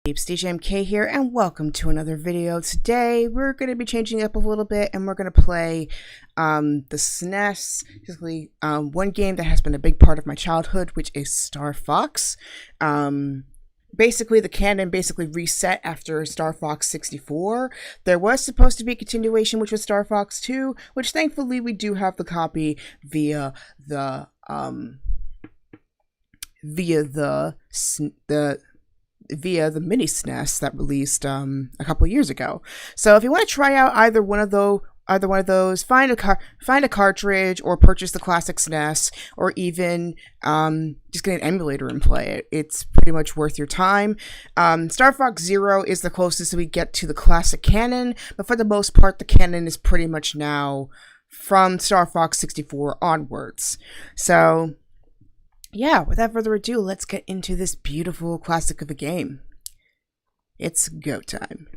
Peeps, DJMK here, and welcome to another video. Today, we're going to be changing up a little bit, and we're going to play the SNES, basically one game that has been a big part of my childhood, which is Star Fox. Basically, the canon reset after Star Fox 64. There was supposed to be a continuation, which was Star Fox 2, which thankfully we do have the copy via the mini SNES that released a couple years ago. So if you want to try out either one of those, find a cartridge or purchase the classic SNES, or even just get an emulator and play it. It's pretty much worth your time. Star Fox Zero is the closest we get to the classic canon, but for the most part, the canon is pretty much now from Star Fox 64 onwards. So yeah, without further ado, let's get into this beautiful classic of a game. It's go time.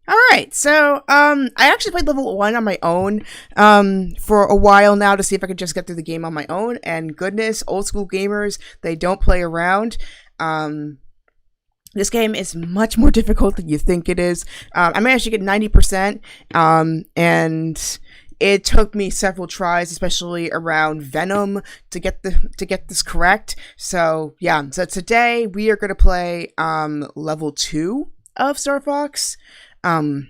Alright, so, I actually played level 1 on my own, for a while now to see if I could just get through the game on my own, and goodness, old school gamers, they don't play around. This game is much more difficult than you think it is. I managed to get 90%, and it took me several tries, especially around Venom, to get this correct. So yeah, so today we are going to play level 2 of Star Fox, the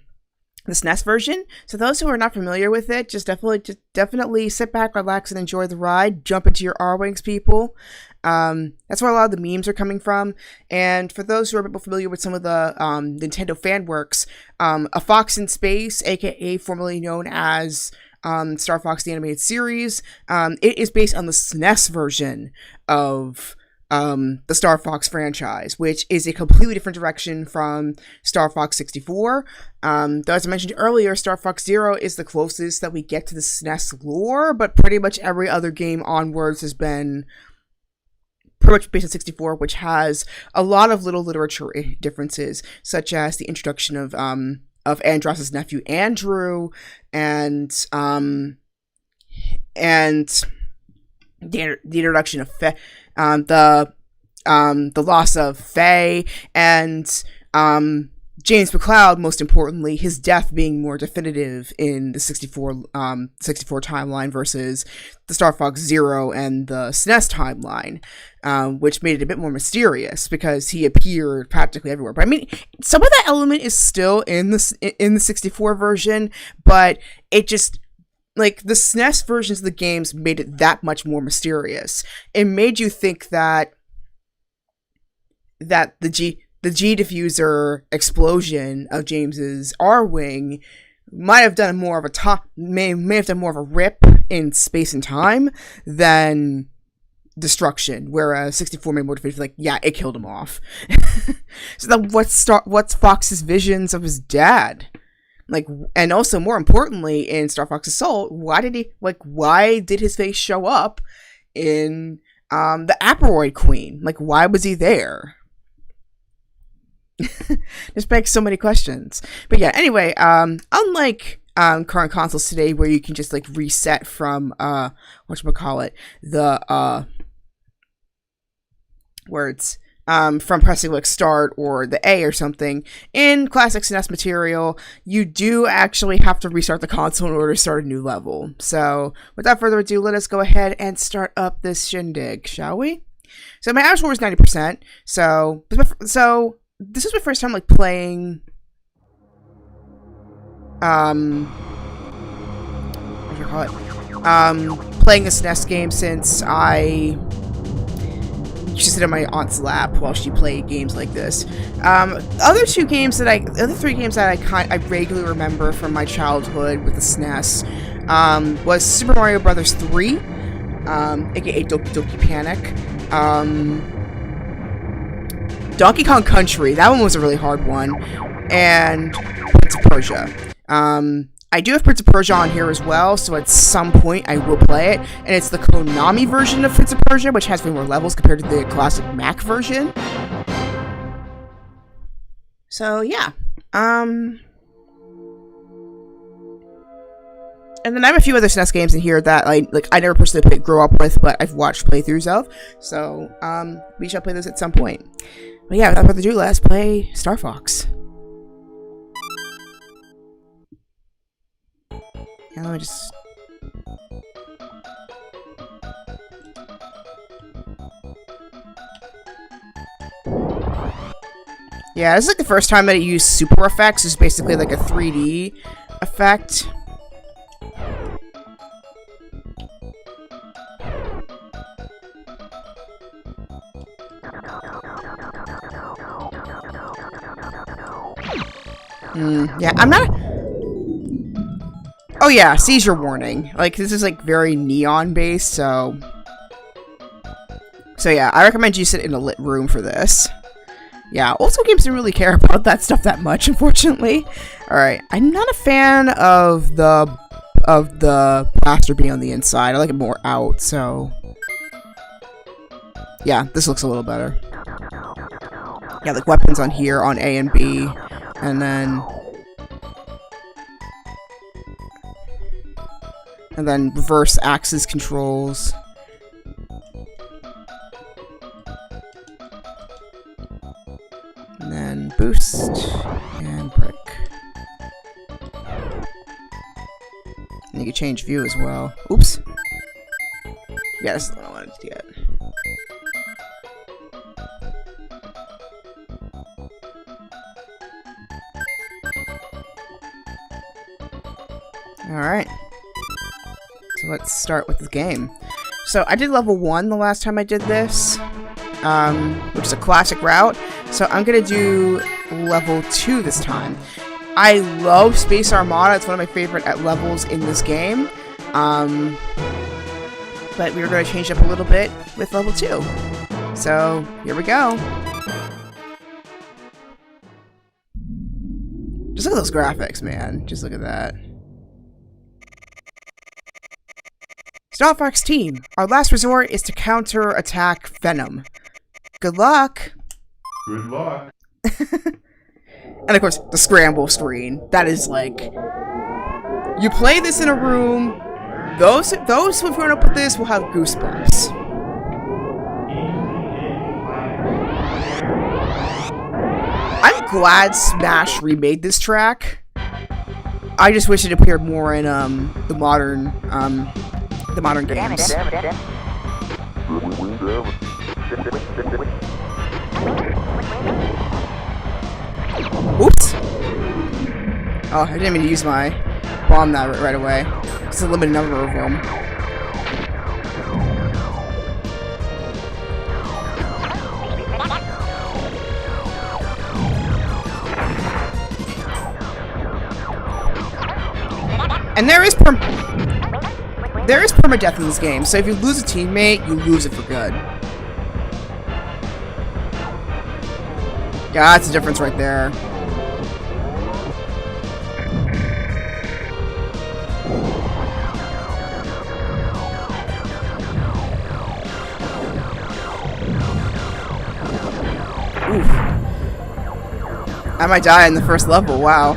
SNES version. So those who are not familiar with it, just definitely sit back, relax, and enjoy the ride. Jump into your R-Wings, people. That's where a lot of the memes are coming from. And for those who are a bit familiar with some of the Nintendo fan works, A Fox in Space, aka formerly known as Star Fox the Animated Series, it is based on the SNES version of the Star Fox franchise, which is a completely different direction from Star Fox 64. Though as I mentioned earlier, Star Fox Zero is the closest that we get to the SNES lore, but pretty much every other game onwards has been pretty much based on 64, which has a lot of little literature differences, such as the introduction of Andross's nephew Andrew, and the introduction of the loss of Faye, and James McCloud, most importantly, his death being more definitive in the 64 timeline versus the Star Fox Zero and the SNES timeline, which made it a bit more mysterious because he appeared practically everywhere. But I mean, some of that element is still in the 64 version, but it just, like, the SNES versions of the games made it that much more mysterious. It made you think that the G diffuser explosion of James's R-Wing might have done more of a rip in space and time than destruction, whereas 64 made more definitive, like, yeah, it killed him off. So then what's Fox's visions of his dad? Like, and also more importantly, in Star Fox Assault, why did his face show up in the Aperoid Queen? Like, why was he there? This begs so many questions. But yeah, anyway, unlike current consoles today where you can just like reset from whatchamacallit, the words from pressing like start or the A or something, in classic SNES material, you do actually have to restart the console in order to start a new level. So without further ado, let us go ahead and start up this shindig, shall we? So my average score is 90%. So this is my first time like playing what do you call it? Playing a SNES game since I used to sit on my aunt's lap while she played games like this. The other three games that I vaguely remember from my childhood with the SNES was Super Mario Bros. 3, aka Doki Doki Panic, Donkey Kong Country, that one was a really hard one, and Prince of Persia. I do have Prince of Persia on here as well, so at some point I will play it, and it's the Konami version of Prince of Persia, which has way more levels compared to the classic Mac version. So yeah, and And then I have a few other SNES games in here that I never personally grew up with, but I've watched playthroughs of. So we shall play those at some point. But yeah, without further ado, let's play Star Fox. And let me just... Yeah, this is like the first time that I used super effects. It's basically like a 3D effect. Yeah, I'm not... Oh yeah, seizure warning. Like, this is like very neon based, so yeah, I recommend you sit in a lit room for this. Yeah, old school games don't really care about that stuff that much, unfortunately. Alright, I'm not a fan of the blaster being on the inside. I like it more out, so... Yeah, this looks a little better. Yeah, like weapons on here, on A and B, and then reverse axis controls. And then boost and brick. And you can change view as well. Oops. Yeah, this is the one I wanted to get. Alright. So let's start with the game. So I did level 1 the last time I did this, which is a classic route. So I'm gonna do level 2 this time. I love Space Armada. It's one of my favorite levels in this game. But we were gonna change up a little bit with level 2. So here we go. Just look at those graphics, man. Just look at that. Star Fox team, our last resort is to counter-attack Venom. Good luck! Good luck! And of course, the scramble screen. That is like... You play this in a room, those who have grown up with this will have goosebumps. I'm glad Smash remade this track. I just wish it appeared more in the modern games. Oops! Oh, I didn't mean to use my bomb that right away. It's a limited number of them. And there is permadeath in this game, so if you lose a teammate, you lose it for good. Yeah, that's the difference right there. Oof. I might die in the first level, wow.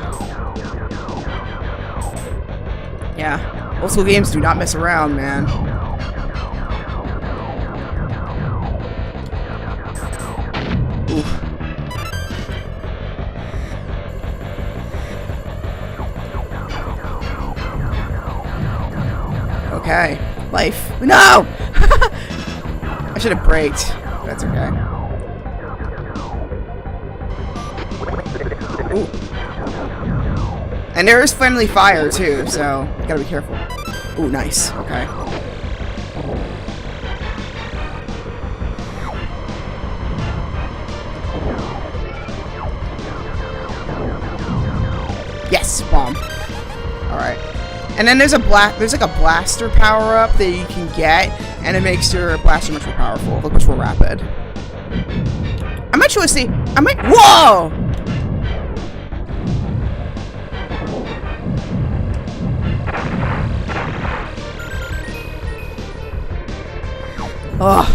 Yeah. Old school games do not mess around, man. Oof. Okay. Life. No! I should have braked. That's okay. Ooh. And there is friendly fire too, so you gotta be careful. Ooh, nice. Okay. Yes, bomb. All right. And then there's like a blaster power up that you can get, and it makes your blaster much more powerful, much more rapid. I might actually see. Whoa! Oh,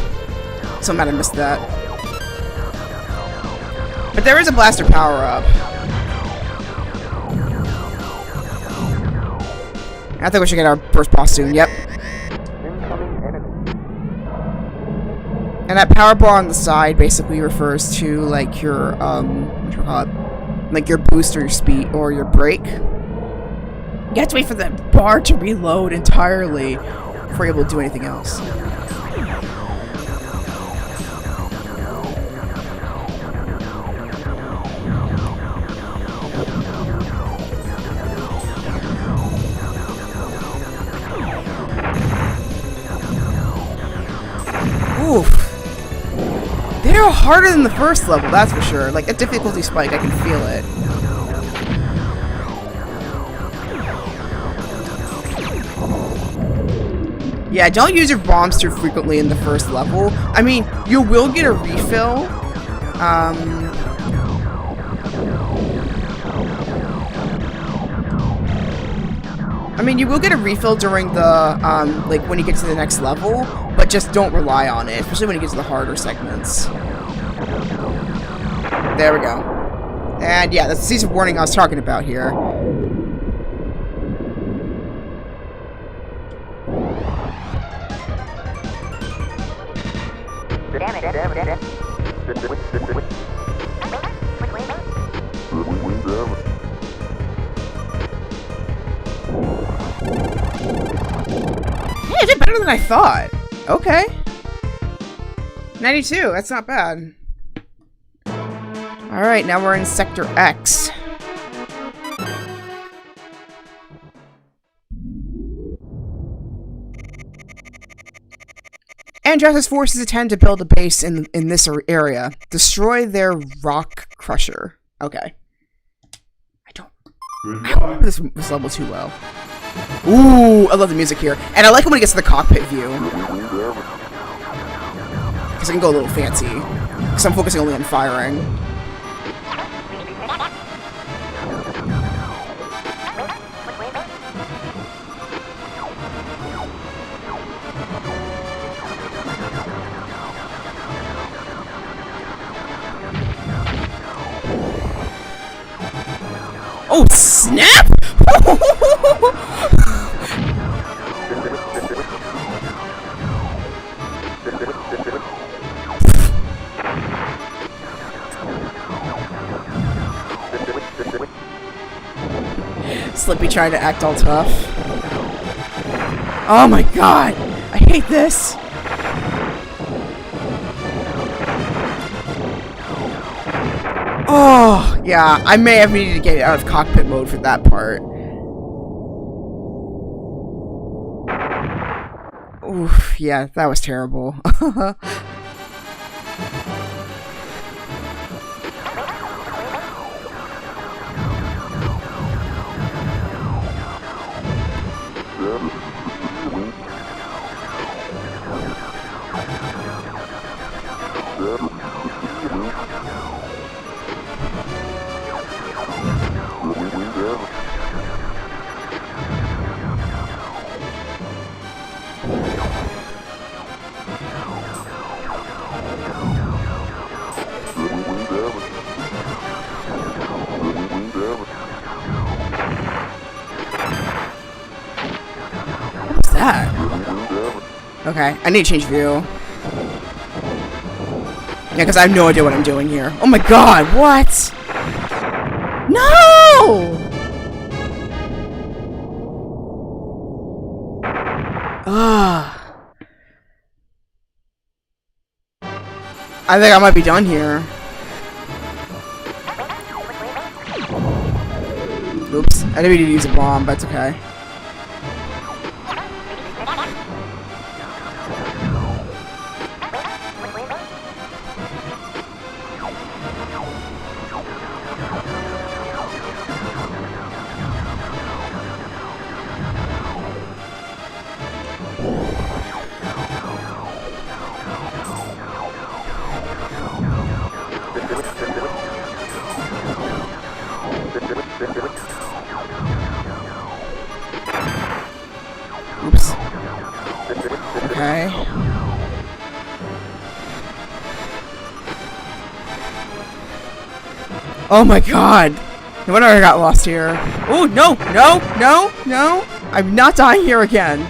so mad I missed that. But there is a blaster power up. I think we should get our first boss soon. Yep. And that power bar on the side basically refers to like your what do you call it? Like your boost or your speed or your brake. You have to wait for the bar to reload entirely before you're able to do anything else. Oof. They're harder than the first level, that's for sure. Like, a difficulty spike, I can feel it. Yeah, don't use your bombs too frequently in the first level. I mean, you will get a refill. You will get a refill during the, like, when you get to the next level, but just don't rely on it, especially when you get to the harder segments. There we go. And yeah, that's the season warning I was talking about here. Yeah, I did better than I thought. Okay. 92, that's not bad. Alright, now we're in Sector X. Andras's forces intend to build a base in this area. Destroy their rock crusher. Okay. I don't remember this level too well. Ooh, I love the music here. And I like it when it gets to the cockpit view. Because I can go a little fancy. Because I'm focusing only on firing. Oh, snap! Slippy trying to act all tough. Oh my god! I hate this! Oh, yeah, I may have needed to get out of cockpit mode for that part. Oof, yeah, that was terrible. That? Okay, I need to change view. Yeah, because I have no idea what I'm doing here. Oh my god, what? No! Ah. I think I might be done here. Oops, I didn't mean to use a bomb, but it's okay. Oops. Okay. Oh my god! No wonder I got lost here. Oh, no! No! No! No! I'm not dying here again.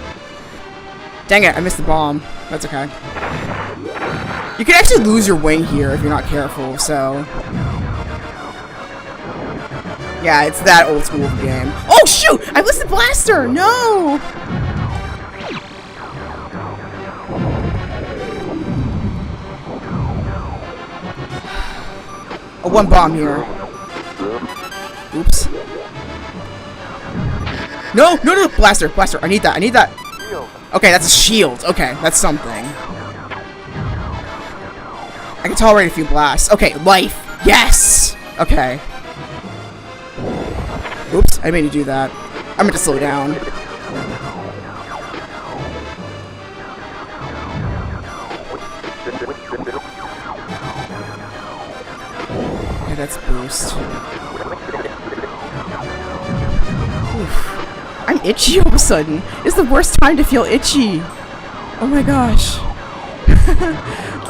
Dang it, I missed the bomb. That's okay. You can actually lose your wing here if you're not careful, so... Yeah, it's that old school game. Oh shoot! I missed the blaster! No! Oh, one bomb here. Oops. No! No, no! Blaster! Blaster! I need that! I need that! Okay, that's a shield. Okay, that's something. I can tolerate a few blasts. Okay, life! Yes! Okay. Oops, I didn't mean to do that. I meant to slow down. Okay, that's boost. Oof. I'm itchy all of a sudden. It's the worst time to feel itchy. Oh my gosh.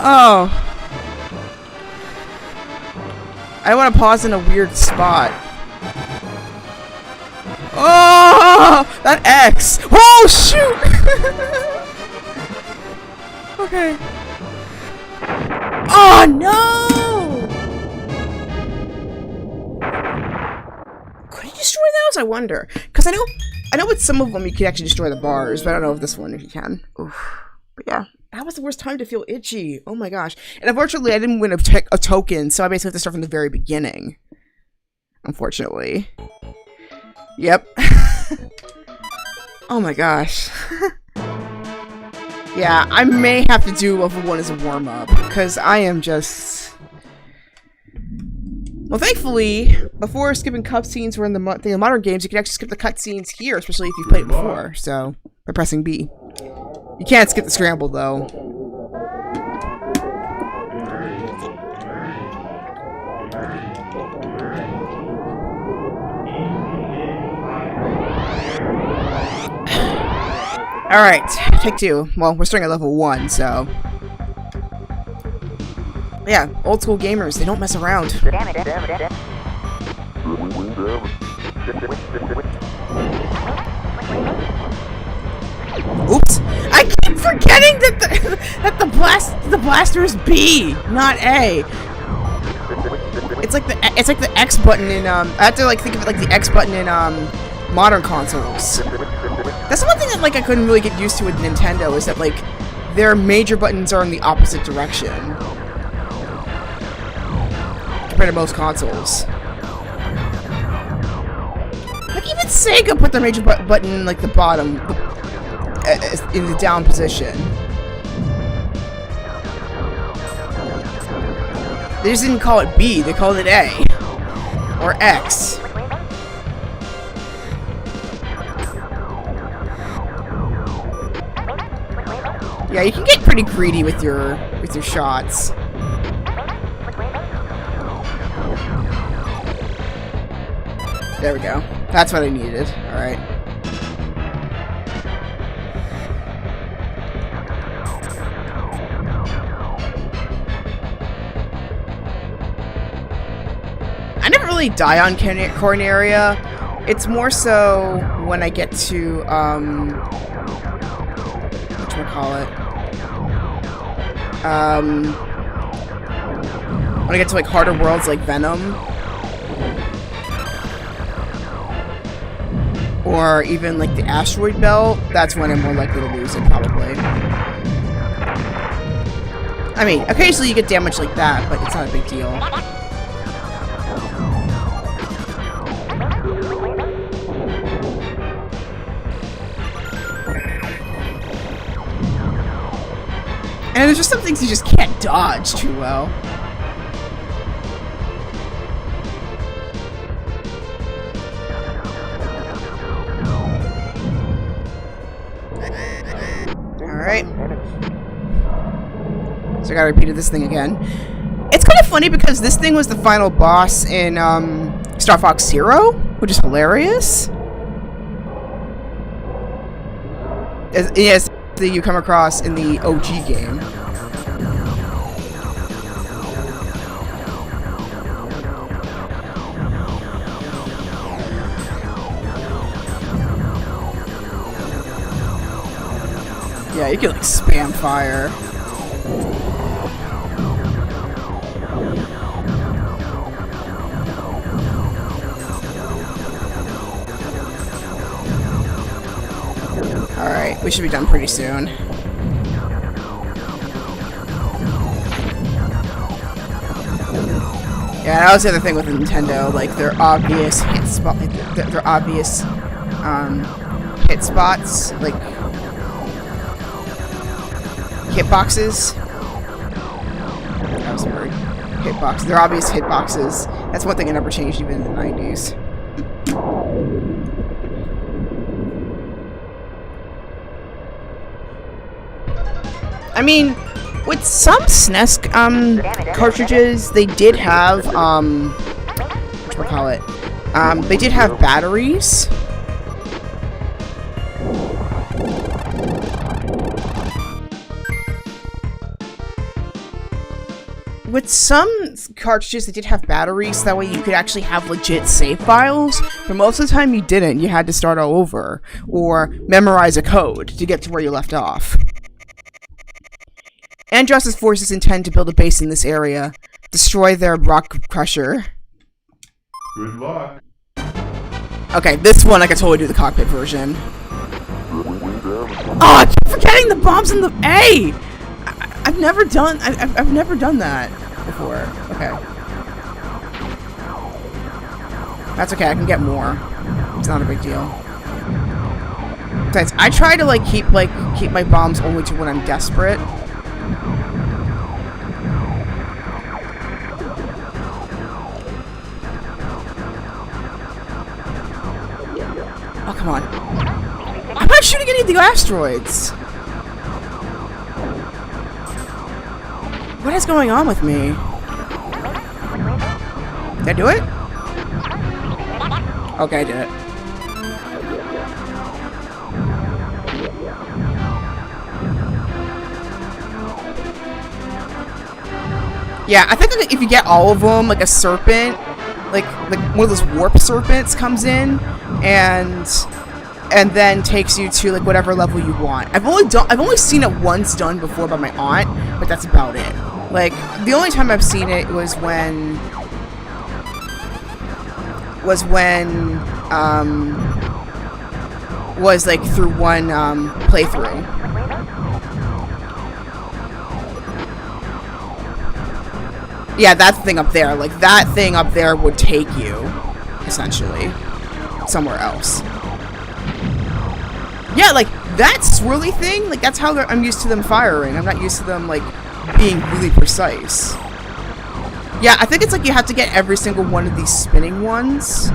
Oh. I want to pause in a weird spot. Oh! That X! Oh, shoot! Okay. Oh, no! Could you destroy those? I wonder. Because I know with some of them you can actually destroy the bars, but I don't know if this one if you can. Oof. But yeah, that was the worst time to feel itchy. Oh my gosh. And unfortunately, I didn't win a token, so I basically have to start from the very beginning. Unfortunately. Yep. Oh my gosh. Yeah, I may have to do level 1 as a warm-up, because I am just... Well, thankfully, before skipping cutscenes where in the modern games, you can actually skip the cutscenes here, especially if you've played it before, so, by pressing B. You can't skip the scramble, though. Alright, take 2. Well, we're starting at level 1, so... Yeah, old school gamers, they don't mess around. Oops! I keep forgetting that the blaster is B, not A. It's like the X button in I have to like think of it like the X button in modern consoles. That's one thing that like I couldn't really get used to with Nintendo is that like their major buttons are in the opposite direction compared to most consoles. Like even Sega put their major button in like the bottom, in the down position. They just didn't call it B, they called it A or X. Yeah, you can get pretty greedy with your shots. There we go. That's what I needed. Alright. I never really die on Corneria. It's more so when I get to, whatchamacallit? When I get to like harder worlds like Venom. Or even like the asteroid belt, that's when I'm more likely to lose it, probably. I mean, occasionally you get damage like that, but it's not a big deal. And there's just some things you just can't dodge too well. Alright. So I gotta repeat this thing again. It's kind of funny because this thing was the final boss in Star Fox Zero, which is hilarious. Yes, that you come across in the OG game. Yeah, you can like spam fire. Alright, we should be done pretty soon. Yeah, that was the other thing with Nintendo, like their obvious hit spot, their obvious hit spots, like hitboxes. That was a word. Hitboxes. They're obvious hitboxes. That's one thing I never changed even in the 90s. I mean, with some SNES cartridges, they did have whatchamacallit? They did have batteries. With some cartridges, they did have batteries, so that way you could actually have legit save files, but most of the time you didn't. You had to start all over, or memorize a code to get to where you left off. Andross's forces intend to build a base in this area. Destroy their rock crusher. Good luck. Okay, this one I could totally do the cockpit version. Oh, I keep forgetting the bombs in the A! I've never done that before. Okay. That's okay, I can get more. It's not a big deal. Besides, I try to keep my bombs only to when I'm desperate. Oh, come on. I'm not shooting any of the asteroids. What is going on with me? Did I do it? Okay, I did it. Yeah, I think if you get all of them, like a serpent, like one of those warp serpents comes in and then takes you to like whatever level you want. I've only seen it once done before by my aunt, but that's about it. Like the only time I've seen it was when like through one playthrough. Yeah, that thing up there. Like, that thing up there would take you, essentially, somewhere else. Yeah, like, that swirly thing, like, that's how I'm used to them firing. I'm not used to them, like, being really precise. Yeah, I think it's like you have to get every single one of these spinning ones.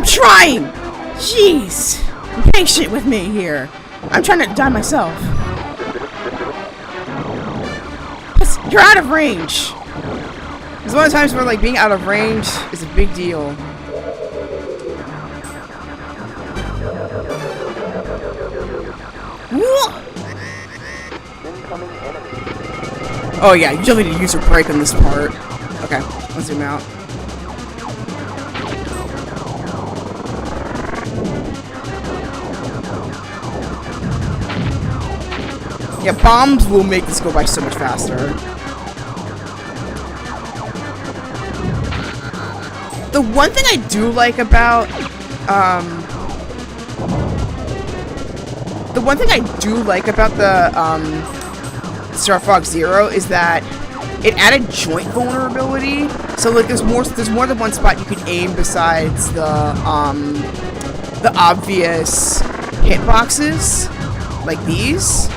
Trying! Jeez! Be patient with me here. I'm trying to die myself. You're out of range! It's one of the times where, like, being out of range is a big deal. Oh yeah, you usually need to use your brake on this part. Okay, let's zoom out. Yeah, bombs will make this go by so much faster. The one thing I do like about, the Star Fox Zero is that it added joint vulnerability. So like there's more than one spot you can aim besides the obvious hitboxes, like these.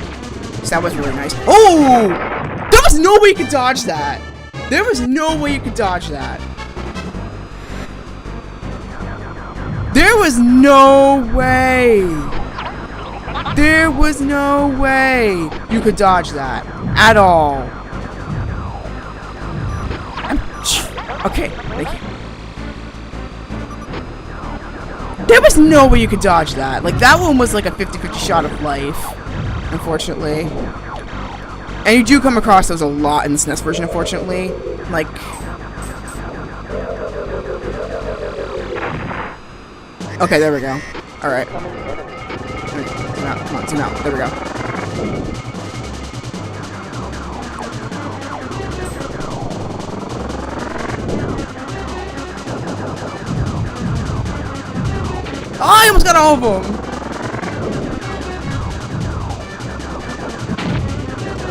So that was really nice. Oh! There was no way you could dodge that. There was no way you could dodge that. There was no way. There was no way you could dodge that at all. Okay, thank you. There was no way you could dodge that. Like, that one was like a 50-50 shot of life. unfortunately. And you do come across those a lot in the SNES version, unfortunately. Like... Okay, there we go. Alright. Zoom out, come on, zoom out. There we go. Oh, I almost got all of them!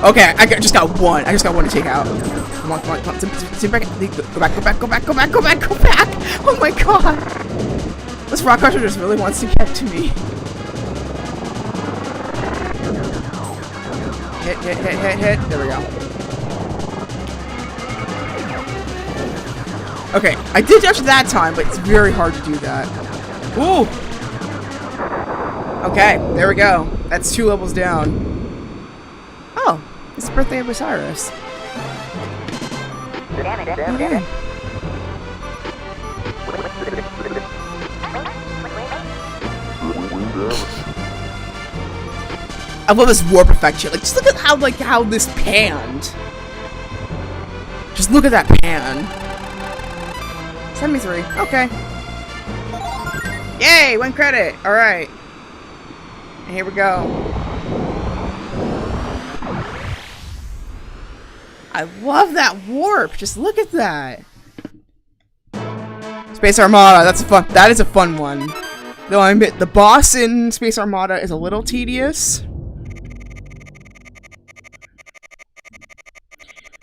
Okay, just got one. I just got one to take out. Come on, come on, come on. Sit back. Go back, go back, go back, go back, go back, go back! Oh my god! This rock crusher just really wants to get to me. Hit, hit, hit, hit, hit. There we go. Okay, I did dodge that time, but it's very hard to do that. Ooh! Okay, there we go. That's 2 levels down. Oh, it's the birthday of Osiris. Okay. I love this warp effect shit. Like, just look at how this panned. Just look at that pan. 73. Okay. Yay! 1 credit. All right. And here we go. I love that warp. Just look at that. Space Armada. That is a fun one. Though I admit the boss in Space Armada is a little tedious.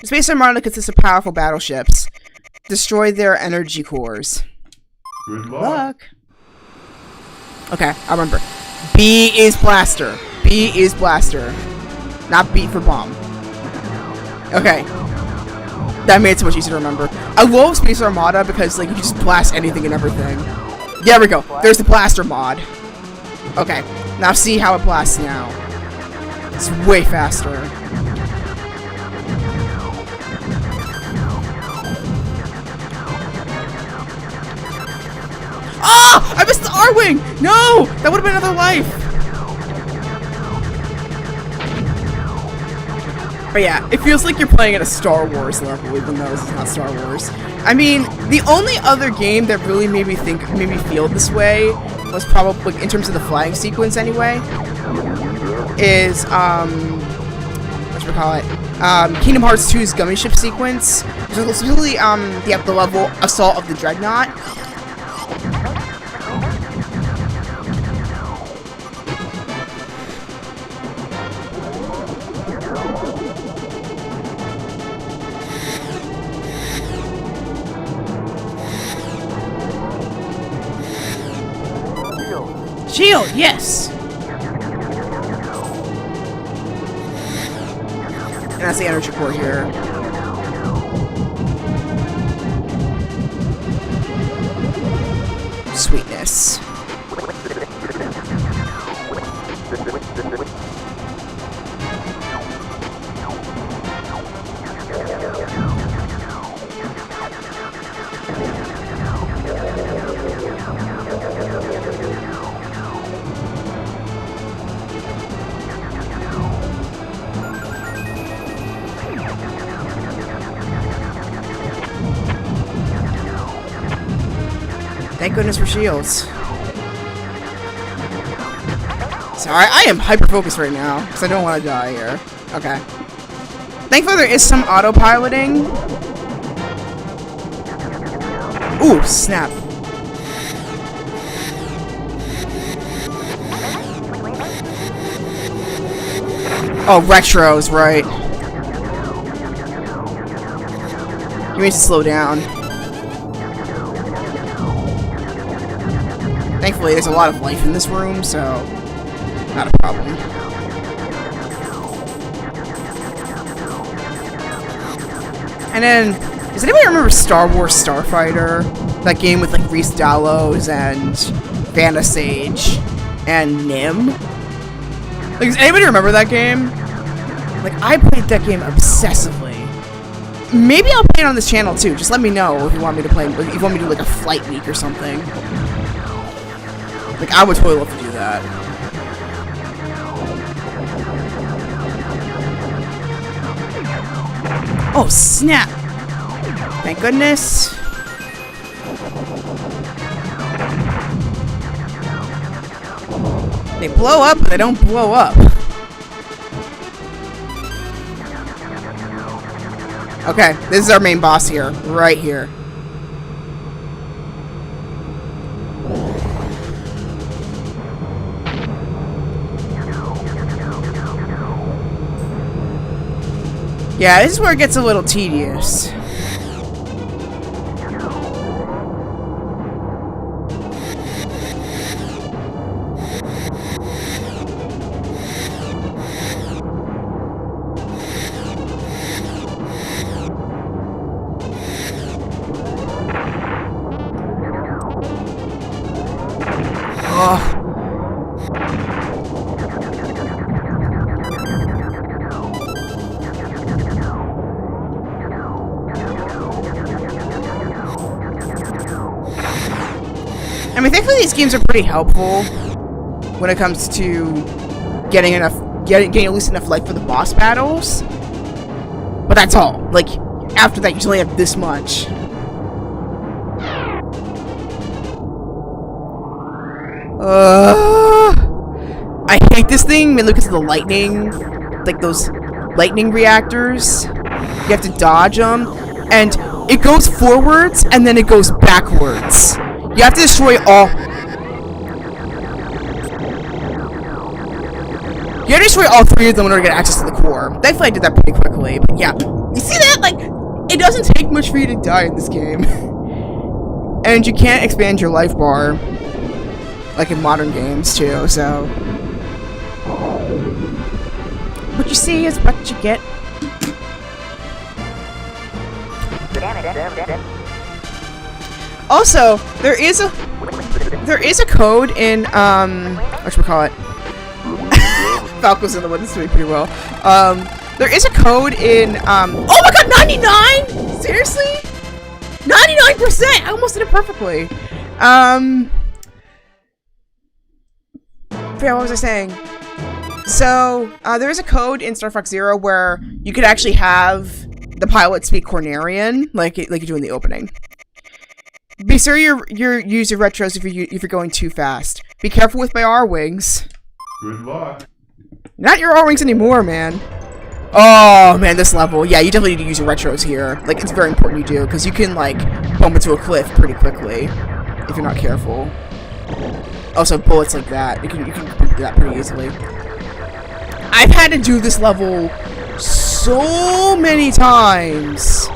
The Space Armada consists of powerful battleships. Destroy their energy cores. Good luck. Okay, I remember. B is blaster. B is blaster. Not B for bomb. Okay. That made it so much easier to remember. I love Space Armada because, like, you just blast anything and everything. There we go. There's the blaster mod. Okay. Now see how it blasts now. It's way faster. Oh! I missed the R-Wing! No! That would have been another life! But yeah, it feels like you're playing at a Star Wars level, even though this is not Star Wars. I mean, the only other game that really made me feel this way was probably, in terms of the flying sequence anyway, is, Kingdom Hearts 2's Gummy Ship sequence. Specifically, the level Assault of the Dreadnought. Shield, yes! And that's the energy core here. Sweetness. Thank goodness for shields. Sorry, I am hyper-focused right now, because I don't want to die here. Okay. Thankfully there is some autopiloting. Ooh, snap. Oh, retros, right. You need to slow down. Thankfully, there's a lot of life in this room, so not a problem. And then, does anybody remember Star Wars Starfighter? That game with, like, Reese Dallows and Vanna Sage and Nim? Like, does anybody remember that game? Like, I played that game obsessively. Maybe I'll play it on this channel, too. Just let me know if you want me to play, if you want me to do, like, a flight week or something. Like, I would totally love to do that. Oh, snap! Thank goodness. They blow up, but they don't blow up. Okay, this is our main boss here. Right here. Yeah, this is where it gets a little tedious. Oh. I mean, thankfully these games are pretty helpful when it comes to getting at least enough life for the boss battles. But that's all. Like, after that, you just only have this much. I hate this thing mainly because of the lightning, like those lightning reactors. You have to dodge them, and it goes forwards and then it goes backwards. You have to destroy all. You have to destroy all three of them in order to get access to the core. Thankfully, I did that pretty quickly. But yeah, you see that? Like, it doesn't take much for you to die in this game, and you can't expand your life bar like in modern games too. So, what you see is what you get. Also, there is a code in whatchamacallit. Falco's in the one that's doing pretty well. There is a code in oh my god, 99! Seriously? 99%! I almost did it perfectly. What was I saying? So, there is a code in Star Fox Zero where you could actually have the pilot speak Cornerian, like you do in the opening. Be sure you use your retros if you're going too fast. Be careful with my R-wings. Good luck. Not your R-wings anymore, man. Oh man, this level. Yeah, you definitely need to use your retros here. Like, it's very important you do, because you can like bump into a cliff pretty quickly if you're not careful. Also, bullets like that, you can bump into that pretty easily. I've had to do this level so many times.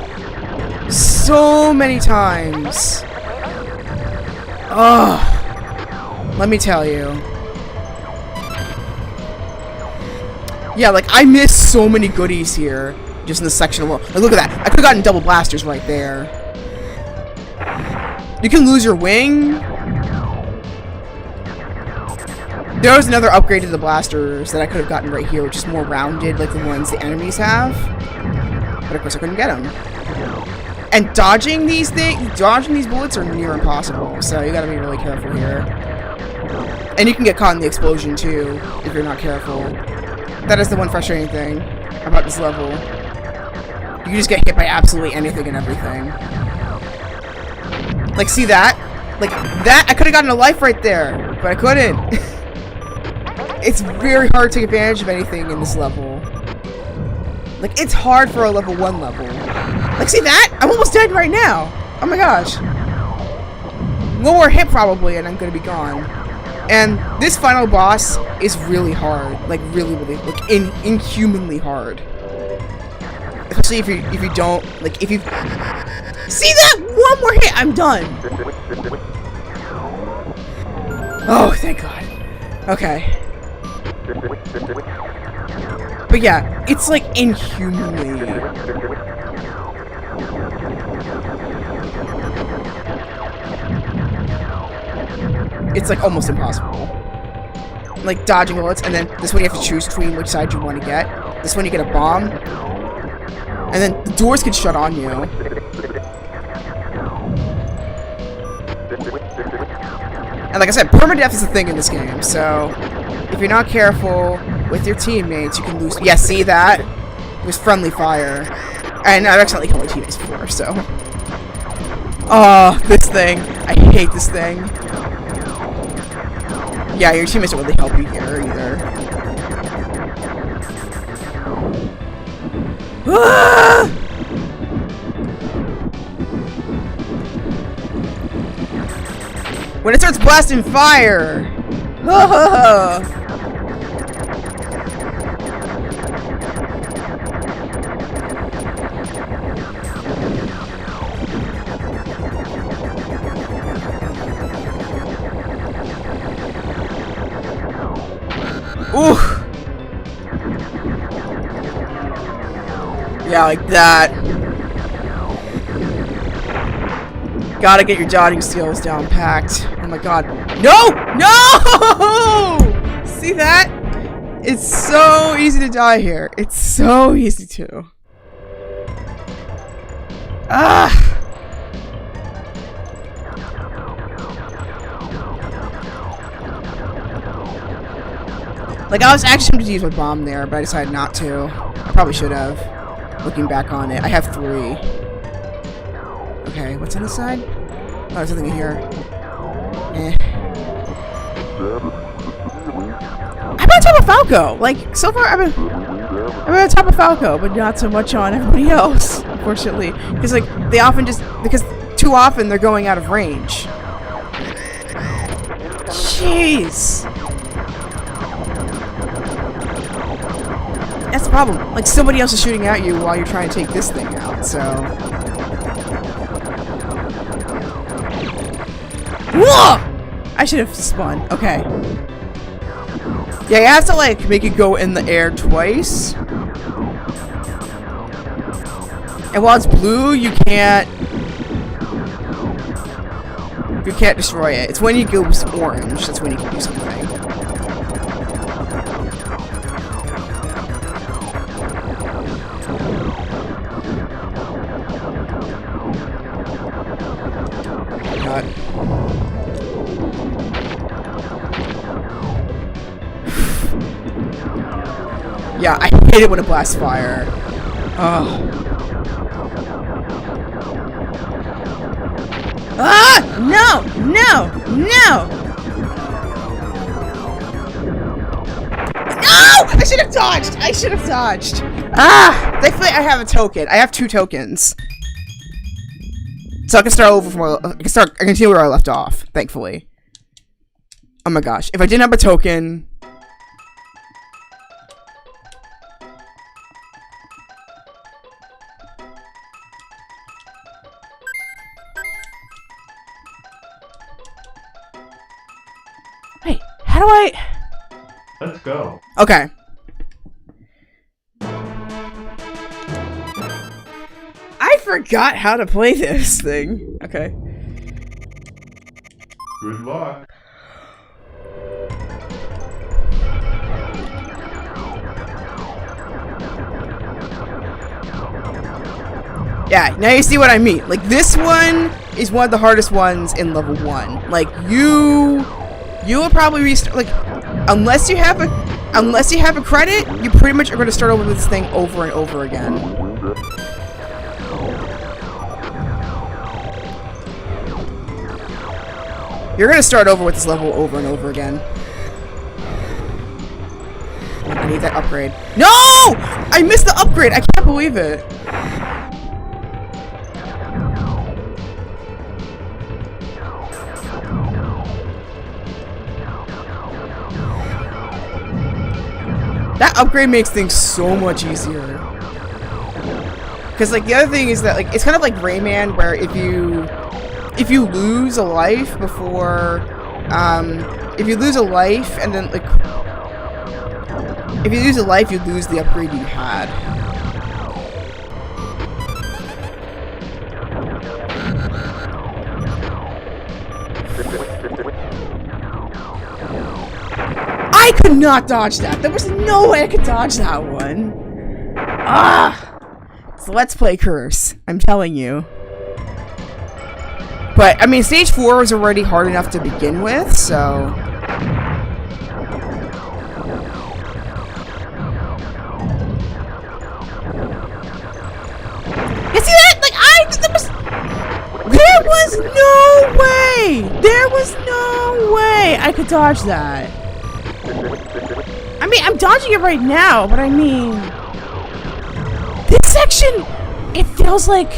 So many times. Oh, let me tell you. Yeah, like, I missed so many goodies here, just in this section alone. Like, look at that. I could have gotten double blasters right there. You can lose your wing. There was another upgrade to the blasters that I could have gotten right here, which is more rounded, like the ones the enemies have. But of course I couldn't get them. And dodging these bullets are near impossible, so you gotta be really careful here. And you can get caught in the explosion too, if you're not careful. That is the one frustrating thing about this level. You can just get hit by absolutely anything and everything. Like, see that? Like, that, I could have gotten a life right there, but I couldn't. It's very hard to take advantage of anything in this level. Like, it's hard for a level 1 level. Like, see that? I'm almost dead right now. Oh my gosh. One more hit probably and I'm gonna be gone. And this final boss is really hard. Like, really, like, inhumanly hard. Especially if you don't, like, if you... See that? One more hit, I'm done. Oh, thank God. Okay. But yeah, it's like inhumanly. It's like almost impossible. Like dodging bullets, and then this one you have to choose between which side you want to get. This one you get a bomb, and then the doors can shut on you. And like I said, permadeath is a thing in this game, so if you're not careful with your teammates, you can lose. Yeah, see that? It was friendly fire. And I've accidentally killed my teammates before, so. Oh, this thing. I hate this thing. Yeah, your teammates don't really help you here either. Ah! When it starts blasting fire! Ooh! Yeah, like that. Gotta get your dodging skills down packed. Oh my god. No! No! See that? It's so easy to die here. It's so easy to. Ah! Like, I was actually going to use my bomb there, but I decided not to. I probably should have. Looking back on it. I have 3. Okay, what's on the side? Oh, there's something in here. Eh. I'm on top of Falco! Like, so far I'm on top of Falco, but not so much on everybody else, unfortunately. Because, like, they often just... Because too often they're going out of range. Jeez! That's the problem. Like, somebody else is shooting at you while you're trying to take this thing out, so... Whoa! I should have spun. Okay. Yeah, you have to, like, make it go in the air twice. And while it's blue, you can't destroy it. It's when you go orange, that's when you can do something. God. Yeah, I hate it when it blasts fire. Oh. Ah! No! No! No! No! I should have dodged! I should have dodged! Ah! Thankfully, I have a token. I have 2 tokens. So I can start over from where I can continue where I left off, thankfully. Oh my gosh. If I didn't have a token... Wait, how do I... Let's go. Okay. I forgot how to play this thing. Okay. Good luck. Yeah, now you see what I mean. Like, this one is one of the hardest ones in level 1. Like, you will probably restart, like, unless you have a credit, you pretty much are going to start over with this thing over and over again. You're going to start over with this level over and over again. I need that upgrade. No! I missed the upgrade! I can't believe it. That upgrade makes things so much easier. Because, like, the other thing is that, like, it's kind of like Rayman, where if you lose a life before, if you lose a life and then, like, if you lose a life, you lose the upgrade you had. I could not dodge that. There was no way I could dodge that one. Ah! It's the Let's Play curse. I'm telling you. But, I mean, stage 4 was already hard enough to begin with, so... was no way! There was no way I could dodge that. I mean, I'm dodging it right now, but I mean... This section, it feels like...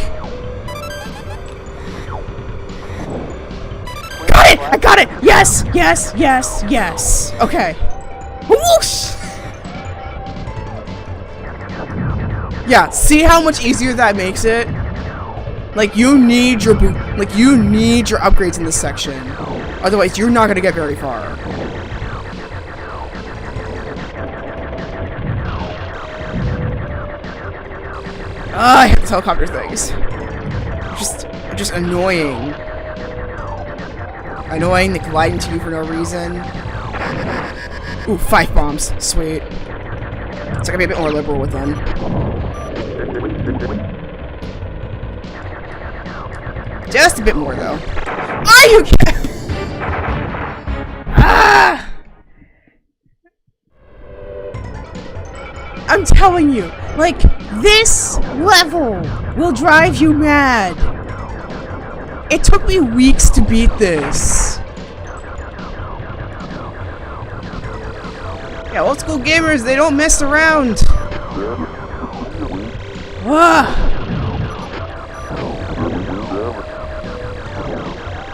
Got it! I got it! Yes! Yes! Yes! Yes! Okay. Whoosh! Yeah, see how much easier that makes it? Like, you need your upgrades in this section. Otherwise, you're not gonna get very far. I hate these helicopter things. Just annoying. Annoying, they collide into you for no reason. Ooh, 5 bombs. Sweet. So I can be a bit more liberal with them. Just a bit more, though. Are you kidding? Ah! I'm telling you, like, this level will drive you mad. It took me weeks to beat this. Yeah, old school gamers, they don't mess around. Ah.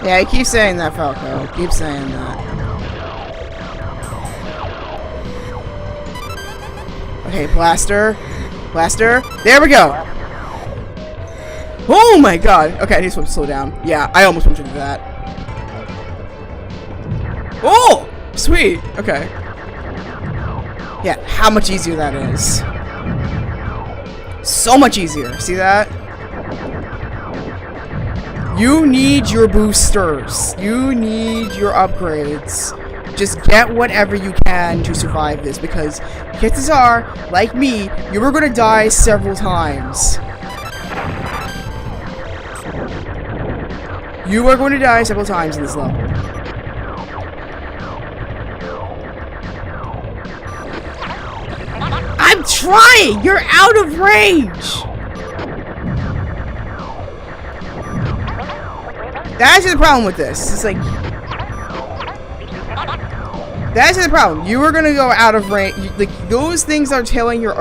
Yeah, I keep saying that, Falco. Keep saying that. Okay, blaster. Blaster. There we go. Oh my god. Okay, I need to slow down. Yeah, I almost went into that. Oh! Sweet. Okay. Yeah, how much easier that is. So much easier. See that? You need your boosters. You need your upgrades. Just get whatever you can to survive this, because chances are, like me, you were gonna die several times. You are going to die several times in this level. I'm trying! You're out of range! That's the problem with this. It's like... That's the problem. You are gonna go out of range. Like, those things are telling your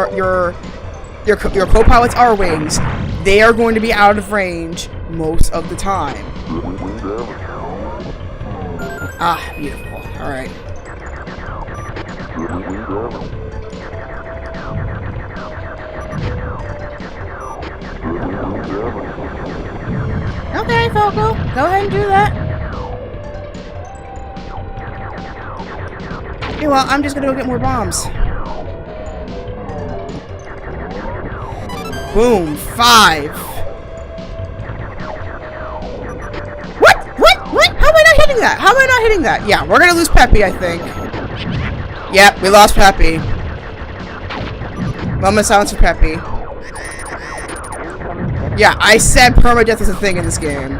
co-pilots are wings. They are going to be out of range most of the time. Ah, beautiful. Alright. Okay, Falco. Go ahead and do that. Okay, well, I'm just gonna go get more bombs. Boom. 5. What? How am I not hitting that? How am I not hitting that? Yeah, we're gonna lose Peppy, I think. Yep, we lost Peppy. Moment of silence for Peppy. Yeah, I said permadeath is a thing in this game.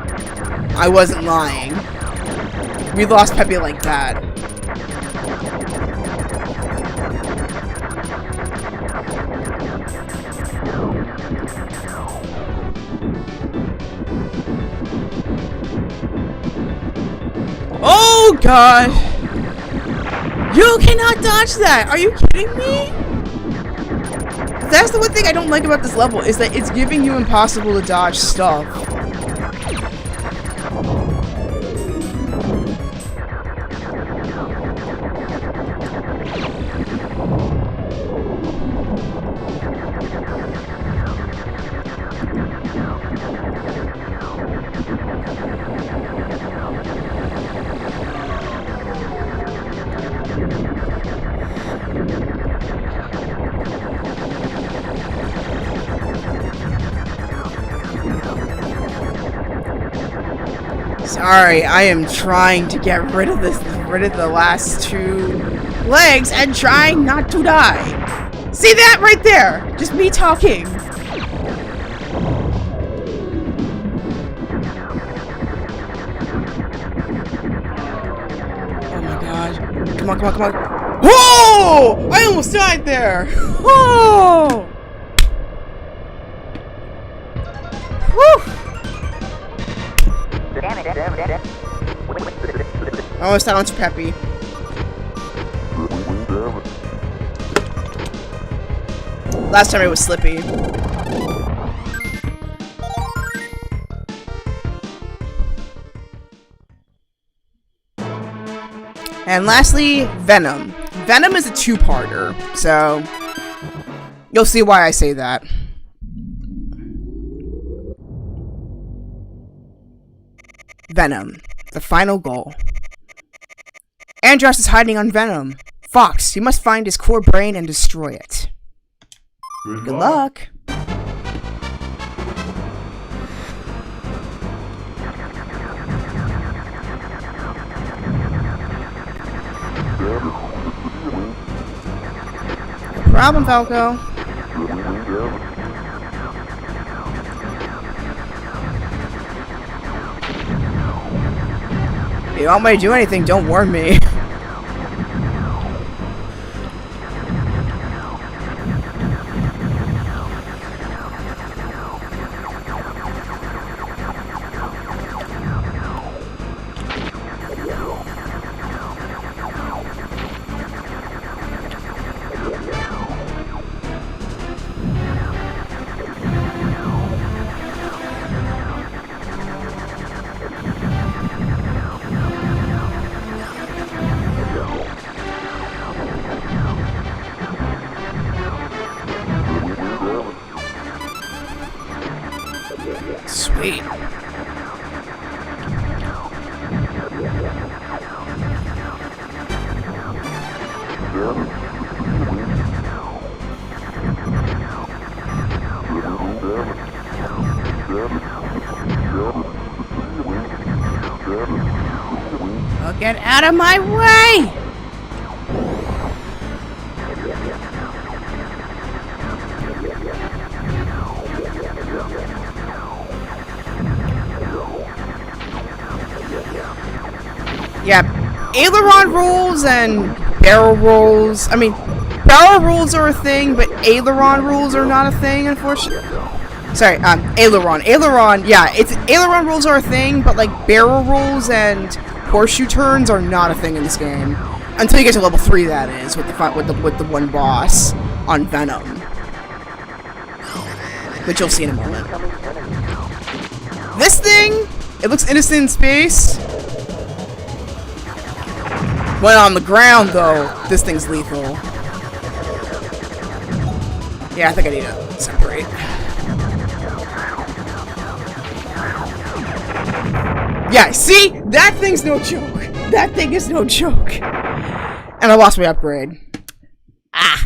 I wasn't lying. We lost Peppy like that. Oh god! You cannot dodge that! Are you kidding me? That's the one thing I don't like about this level, is that it's giving you impossible to dodge stuff. Sorry, I am trying to get rid of the last 2 legs and trying not to die. See that right there? Just me talking. Oh my god. Come on, come on, come on. Whoa! I almost died there. Whoa! Whew. Oh, sounds peppy. Last time it was Slippy. And lastly, Venom. Venom is a two-parter, so you'll see why I say that. Venom, the final goal. Andros is hiding on Venom. Fox, you must find his core brain and destroy it. Good luck. Problem, Falco. If you want me to do anything, don't warn me. Sweet. Oh, get out of my way! Yeah, aileron rolls and barrel rolls. I mean, barrel rolls are a thing, but aileron rolls are not a thing, unfortunately. Sorry, aileron. Aileron, yeah, aileron rolls are a thing, but like barrel rolls and horseshoe turns are not a thing in this game. Until you get to level 3, that is, with the one boss on Venom. Which you'll see in a moment. This thing, it looks innocent in space. When on the ground, though, this thing's lethal. Yeah, I think I need to separate. Yeah, see? That thing's no joke. That thing is no joke. And I lost my upgrade. Ah!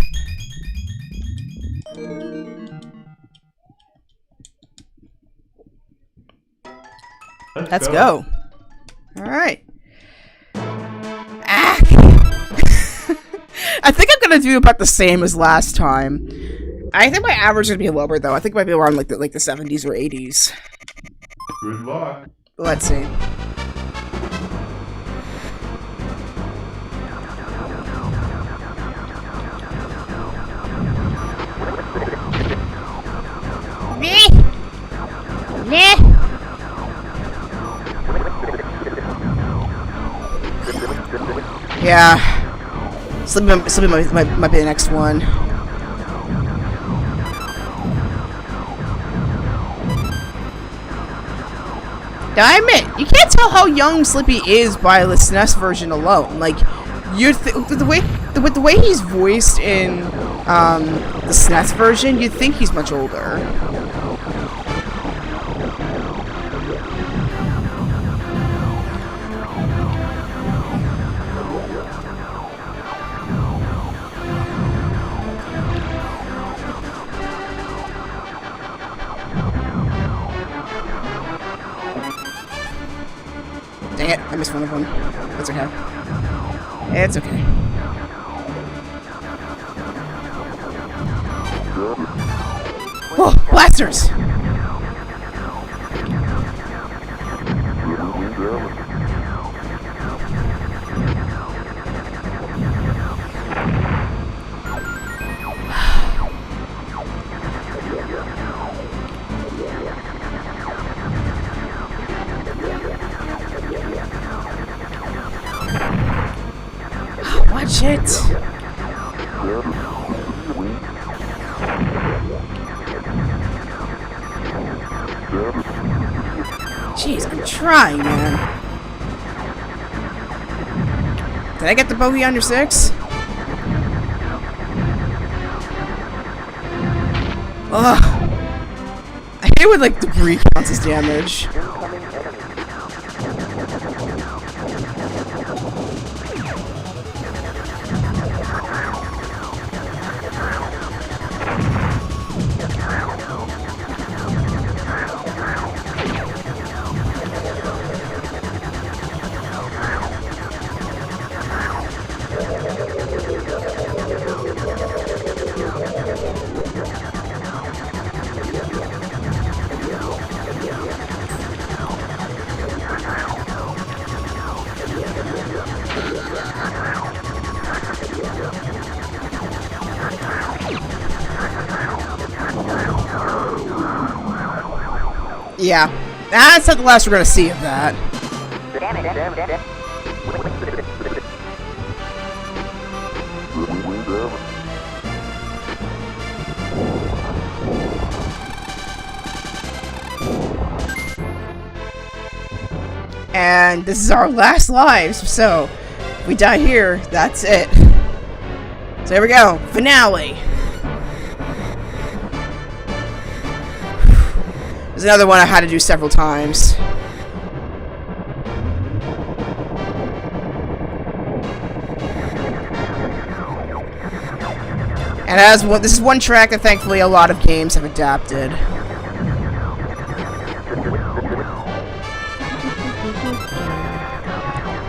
Let's go. Alright. Ah! I think I'm gonna do about the same as last time. I think my average is gonna be lower, though. I think it might be around like the 70s or 80s. Good luck. Let's see. Yeah. Slippy might be the next one. Now, I admit, you can't tell how young Slippy is by the SNES version alone. Like, the way he's voiced in the SNES version, you'd think he's much older. Dang it, I missed one of them. It's okay. It's okay. Oh, blasters! Shit. Jeez, I'm trying, man. Did I get the bogey under 6? Ugh. I hate when, like, debris counts as damage. Yeah, that's not the last we're gonna see of that. And this is our last lives, so if we die here, that's it. So here we go, finale. There's another one I had to do several times. And this is one track that thankfully a lot of games have adapted.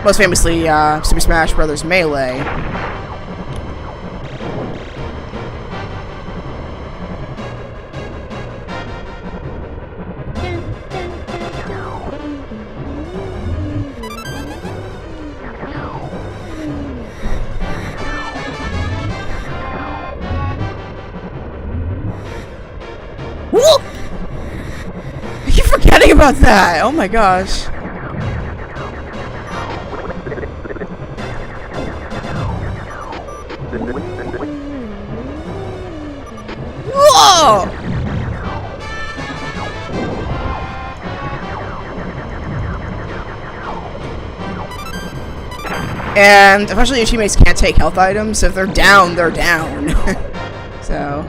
Most famously, Super Smash Bros. Melee. I keep forgetting about that! Oh my gosh. Whoa! And unfortunately your teammates can't take health items, so if they're down, they're down. So...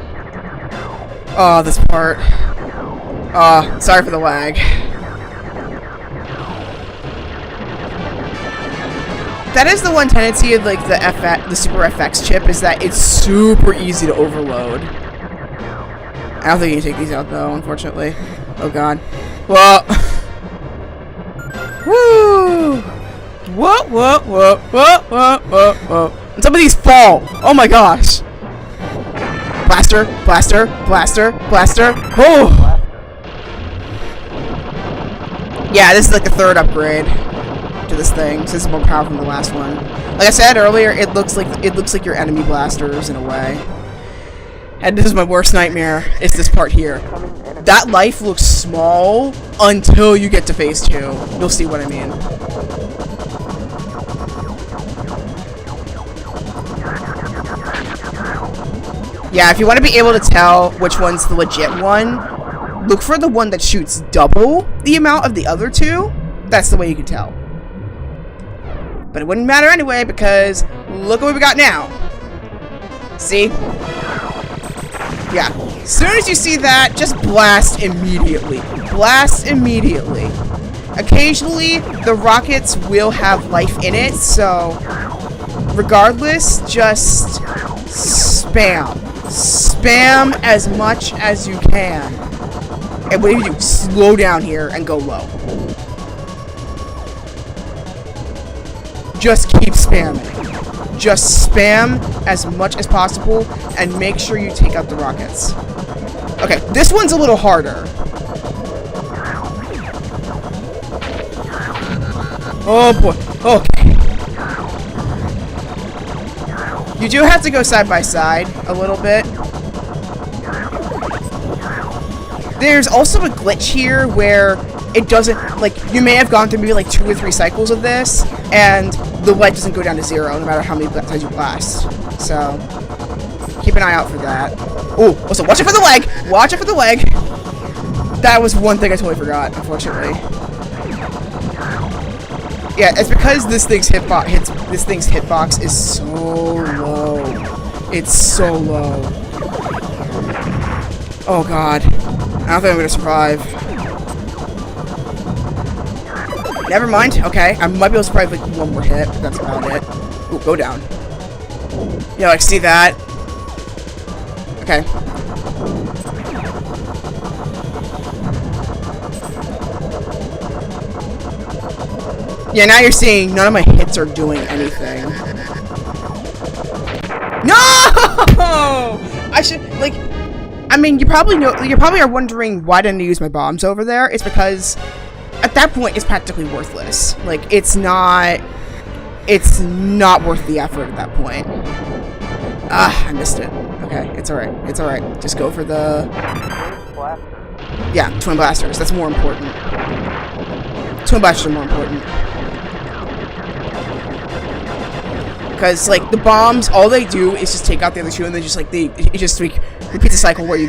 Oh, this part. Oh, sorry for the lag. That is the one tendency of like the Super FX chip, is that it's super easy to overload. I don't think you can take these out though, unfortunately. Oh god. Whoa. Woo! Whoa, whoa, whoa, whoa, whoa, whoa, whoa. And some of these fall. Oh my gosh. Blaster, blaster, blaster, blaster. Oh! Yeah, this is like the third upgrade to this thing. So this is more powerful than the last one. Like I said earlier, it looks like your enemy blasters in a way. And this is my worst nightmare. It's this part here. That life looks small until you get to phase 2. You'll see what I mean. Yeah, if you want to be able to tell which one's the legit one, look for the one that shoots double the amount of the other two. That's the way you can tell. But it wouldn't matter anyway, because look at what we got now. See? Yeah. As soon as you see that, just blast immediately. Blast immediately. Occasionally, the rockets will have life in it, so regardless, just spam. Spam as much as you can. And what do you do? Slow down here and go low. Just keep spamming. Just spam as much as possible and make sure you take out the rockets. Okay, this one's a little harder. Oh boy. Okay. You do have to go side by side a little bit. There's also a glitch here where it doesn't, like, you may have gone through maybe like 2 or 3 cycles of this, and the light doesn't go down to 0 no matter how many times you blast. So, keep an eye out for that. Oh, also, watch it for the leg! Watch it for the leg! That was one thing I totally forgot, unfortunately. Yeah, it's because this thing's hitbox is so low. It's so low. Oh god. I don't think I'm gonna survive. Never mind. Okay, I might be able to survive like 1 more hit, but that's about it. Ooh, go down. Yeah, like, see that? Okay. Yeah, now you're seeing none of my hits are doing anything. No! I should, like, I mean, you probably are wondering why didn't I use my bombs over there. It's because at that point it's practically worthless. Like, it's not worth the effort at that point. Ah, I missed it. Okay, it's alright. It's alright. Just go for the... Yeah, twin blasters. That's more important. Twin blasters are more important. Because, like, the bombs, all they do is just take out the other 2, and then just, like, it just, like, repeats a cycle where you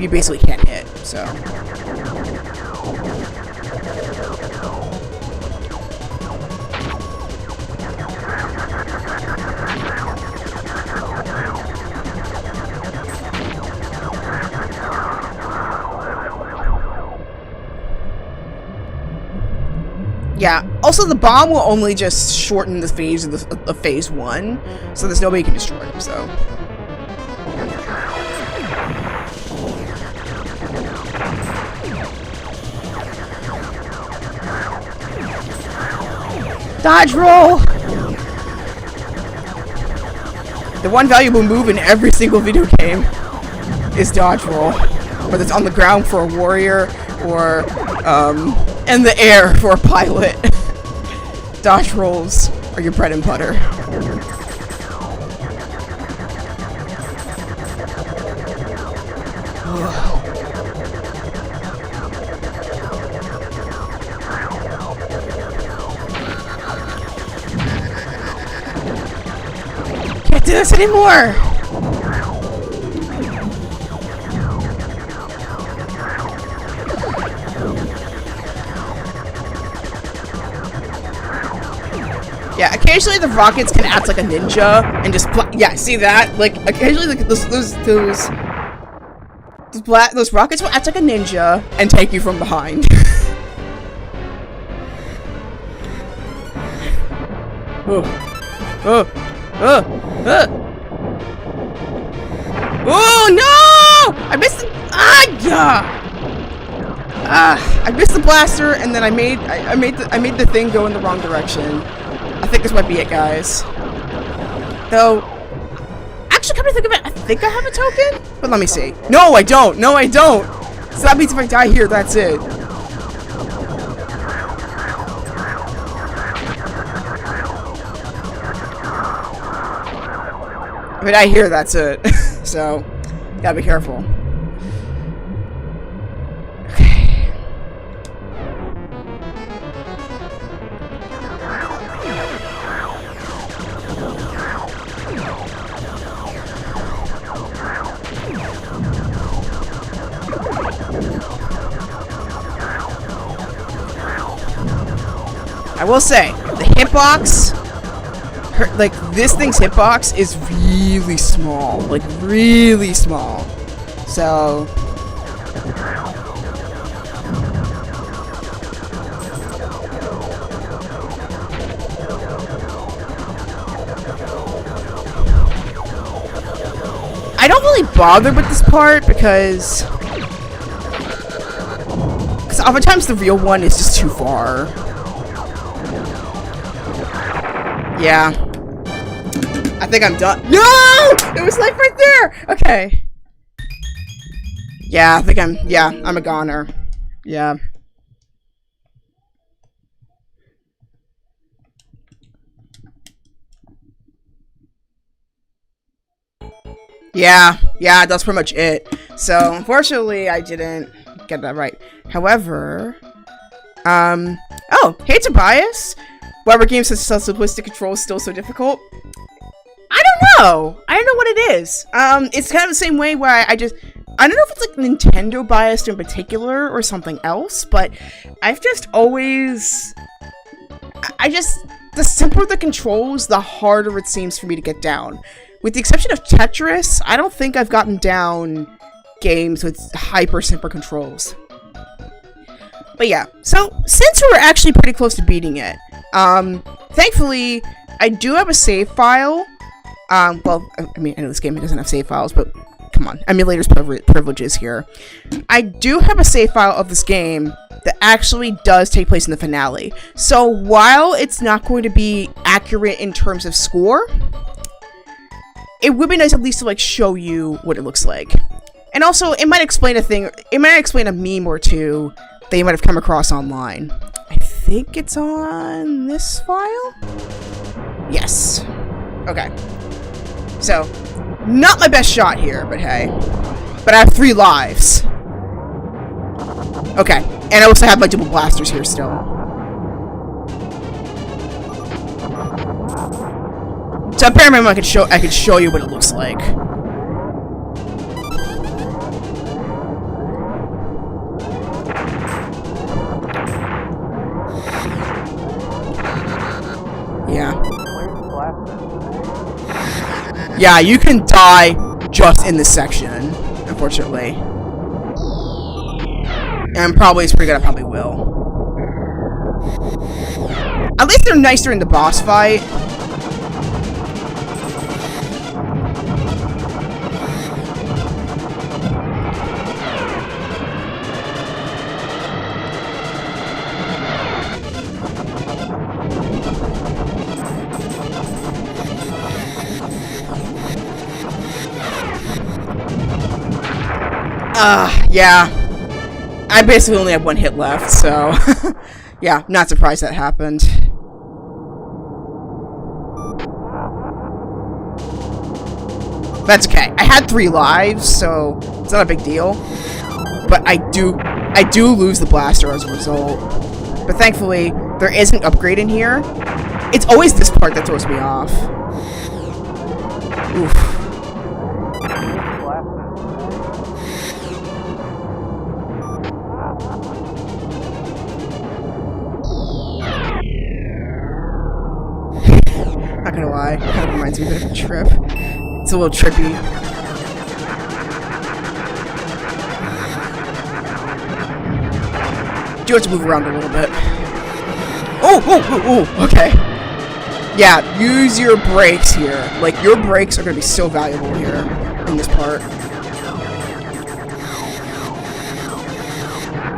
basically can't hit, so. Yeah, also the bomb will only just shorten the phase of phase 1, so there's nobody can destroy him, so. Dodge roll! The one valuable move in every single video game is dodge roll. Whether it's on the ground for a warrior, or, in the air for a pilot. Dodge rolls are your bread and butter. Can't do this anymore! Yeah, occasionally the rockets can act like a ninja and just yeah, see that? Like, occasionally like, those rockets will act like a ninja and take you from behind. Oh. Oh no! I missed the I missed the blaster, and then I made the thing go in the wrong direction. I think this might be it, guys. Though, actually, come to think of it, I think I have a token? But let me see. No, I don't! No, I don't! So that means if I die here, that's it. If I die here, that's it. So, gotta be careful. I will say, the hitbox, like, this thing's hitbox is really small. Like, really small. So... I don't really bother with this part because oftentimes the real one is just too far. Yeah. I think I'm done. No! It was like right there! Okay. Yeah, I'm a goner. Yeah. Yeah, that's pretty much it. So, unfortunately, I didn't get that right. However, Oh, hey Tobias! Why were games such simplistic controls still so difficult? I don't know! I don't know what it is. It's kind of the same way where I don't know if it's like Nintendo biased in particular or something else, but I've just always... the simpler the controls, the harder it seems for me to get down. With the exception of Tetris, I don't think I've gotten down games with hyper simple controls. But yeah, so since we're actually pretty close to beating it, thankfully, I do have a save file. Well, I mean, I know this game doesn't have save files, but come on, emulators privileges here. I do have a save file of this game that actually does take place in the finale. So while it's not going to be accurate in terms of score, it would be nice at least to like show you what it looks like. And also, it might explain a meme or two that you might have come across online. I think it's on this file? Yes. Okay. So, not my best shot here, but hey. But I have 3 lives. Okay, and I also have my double blasters here still. So apparently I could show you what it looks like. Yeah. Yeah, you can die just in this section, unfortunately. And probably it's pretty good, I probably will. At least they're nicer in the boss fight. Yeah. I basically only have 1 hit left, so... yeah, not surprised that happened. That's okay. I had 3 lives, so it's not a big deal. But I do lose the blaster as a result. But thankfully, there is an upgrade in here. It's always this part that throws me off. Oof. Not gonna lie, it kind of reminds me a bit of a trip. It's a little trippy. Do have to move around a little bit. Oh, okay. Yeah, use your brakes here. Like, your brakes are gonna be so valuable here in this part.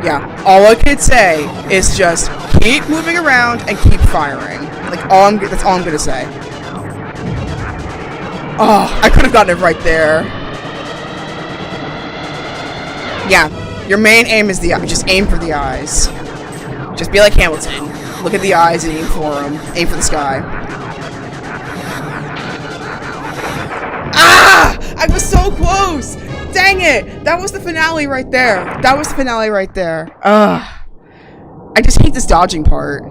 Yeah, all I could say is just keep moving around and keep firing. Like, that's all I'm gonna say. Oh, I could have gotten it right there. Yeah, your main aim is the eye. Just aim for the eyes. Just be like Hamilton. Look at the eyes and aim for them. Aim for the sky. Ah! I was so close! Dang it! That was the finale right there. That was the finale right there. Ugh. I just hate this dodging part.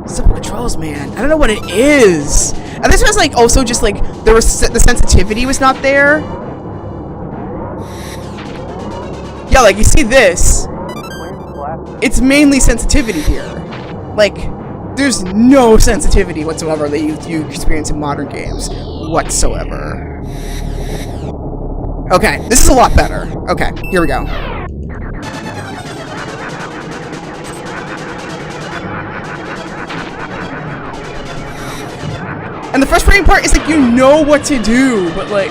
Simple controls, man. I don't know what it is. And this was like also just like the sensitivity was not there. Yeah, like you see this. It's mainly sensitivity here. Like, there's no sensitivity whatsoever that you experience in modern games whatsoever. Okay, this is a lot better. Okay, here we go. And the frustrating part is like you know what to do, but like,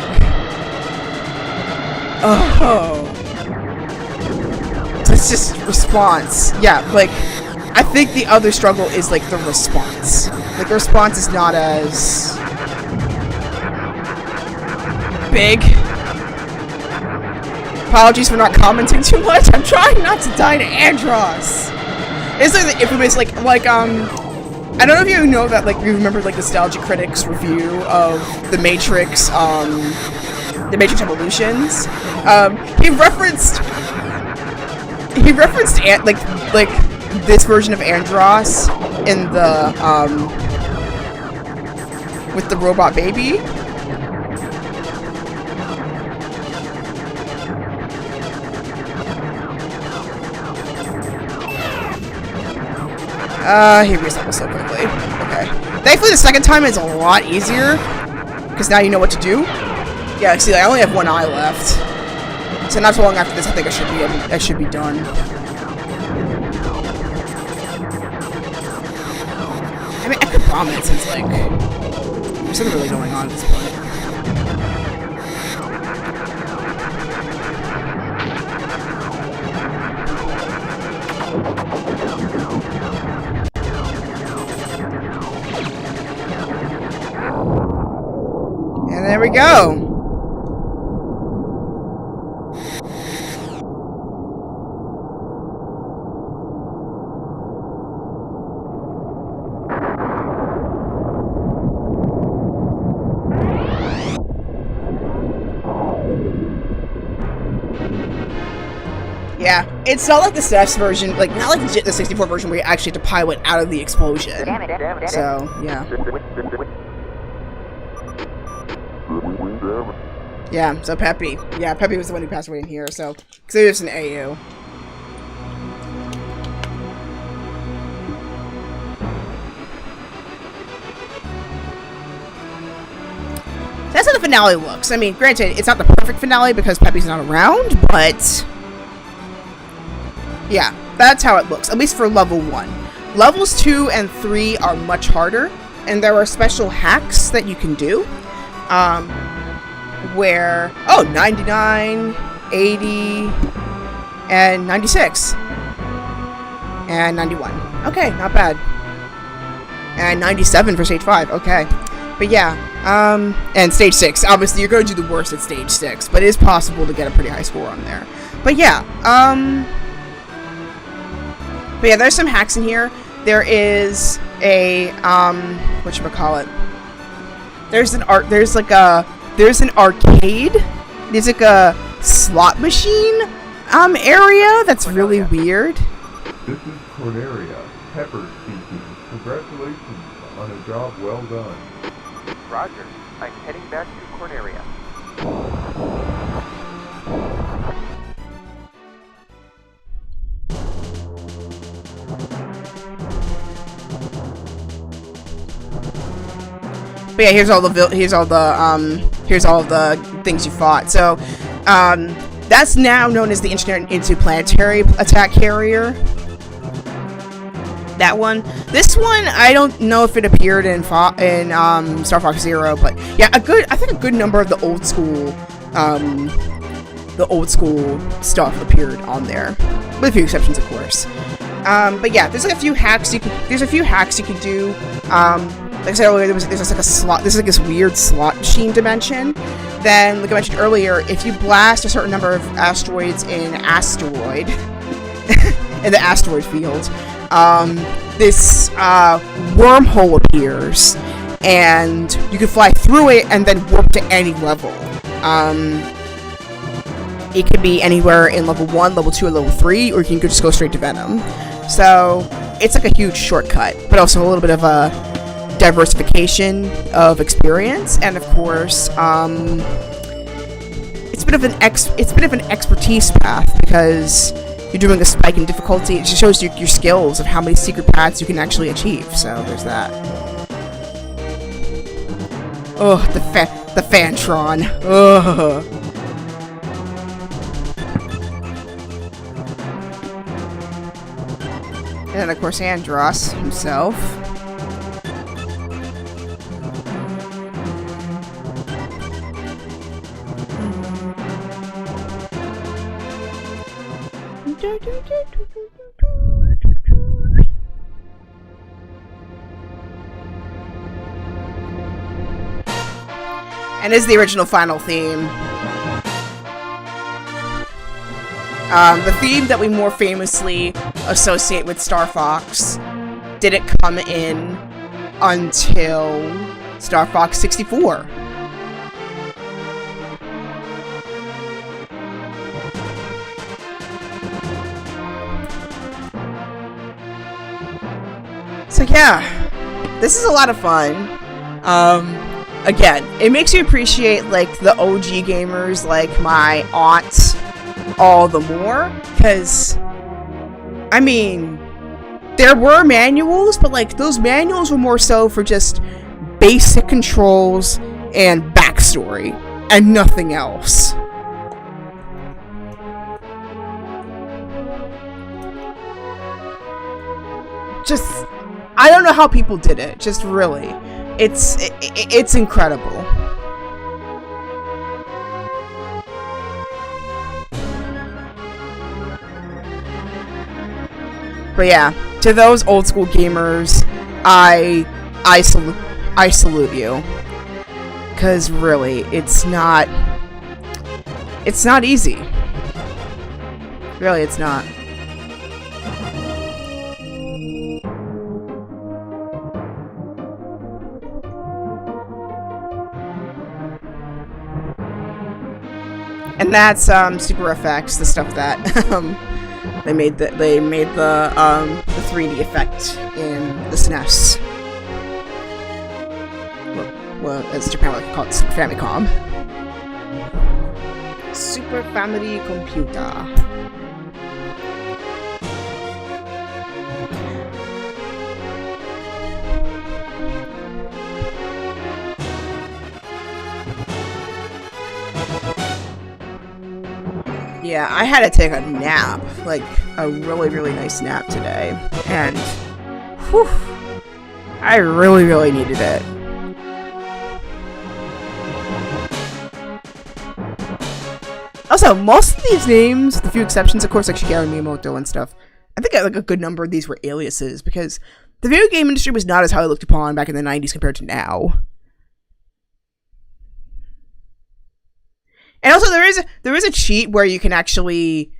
oh, it's just response. Yeah, like I think the other struggle is like the response. Like the response is not as big. Apologies for not commenting too much. I'm trying not to die to Andros. It's like the infamous I don't know if you know that, like, you remember, like, Nostalgia Critic's review of The Matrix Evolutions. He referenced, like, this version of Andros in the, with the robot baby. He recycles so quickly. Okay. Thankfully, the second time is a lot easier, because now you know what to do. Yeah, see, I only have one eye left, so not too long after this, I think I should be done. I mean, I could bomb it since, like, there's nothing really going on at this point. And there we go. Yeah, it's not like the SNES version, like, not like the 64 version where you actually have to pilot out of the explosion. So, yeah. Yeah, so Peppy. Yeah, Peppy was the one who passed away in here, so, because it was an AU. That's how the finale looks. I mean, granted, it's not the perfect finale because Peppy's not around, but yeah, that's how it looks, at least for level 1. Levels 2 and 3 are much harder, and there are special hacks that you can do, where, oh, 99, 80, and 96, and 91. Okay, not bad. And 97 for stage 5, okay. But yeah, and stage 6, obviously you're going to do the worst at stage 6, but it is possible to get a pretty high score on there. But yeah, there's some hacks in here. There is a, whatchamacallit? There's an arcade. There's like a slot machine, area that's really weird. This is Corneria, Pepper speaking. Congratulations on a job well done. Roger. I'm heading back to Corneria. But yeah, here's all the things you fought. So, that's now known as the Interplanetary Attack Carrier. That one. This one, I don't know if it appeared in Star Fox Zero, but yeah, I think a good number of the old school stuff appeared on there, with a few exceptions, of course. But yeah, there's like a few hacks you can do. Like I said earlier, there's like a slot. This is like this weird slot machine dimension. Then, like I mentioned earlier, if you blast a certain number of asteroids in the asteroid field, this wormhole appears, and you can fly through it and then warp to any level. It could be anywhere in level 1, level 2, or level 3, or you can just go straight to Venom. So it's like a huge shortcut, but also a little bit of a diversification of experience, and of course, it's a bit of an expertise path because you're doing a spike in difficulty. It just shows you your skills of how many secret paths you can actually achieve. So there's that. Oh, the Fantron. Ugh. And of course, Andros himself. And this is the original final theme. The theme that we more famously associate with Star Fox didn't come in until Star Fox 64. So yeah, this is a lot of fun. Again, it makes you appreciate like the OG gamers, like my aunt, all the more, because I mean, there were manuals, but like those manuals were more so for just basic controls and backstory and nothing else. Just, I don't know how people did it. Just really, it's incredible. But yeah, to those old school gamers, I salute you, because really, it's not easy. Really, it's not. And that's Super FX, the stuff that they made the 3D effect in the SNES. Well, as Japan would call it, Super Famicom. Super Family Computer. Yeah, I had to take a nap, like a really, really nice nap today, and whew, I really, really needed it. Also, most of these names, with a few exceptions, of course, like Shigeru Miyamoto and stuff, I think like a good number of these were aliases, because the video game industry was not as highly looked upon back in the 90s compared to now. And also, there is a cheat where you can actually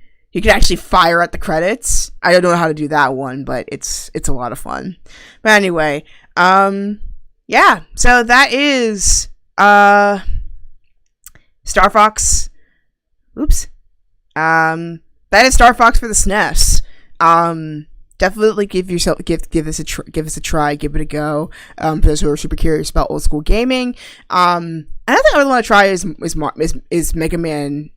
fire at the credits. I don't know how to do that one, but it's a lot of fun. But anyway, yeah. So that is Star Fox. Oops. That is Star Fox for the SNES. Definitely give this a try, give it a go. For those who are super curious about old school gaming. Another thing I really want to try is Mega Man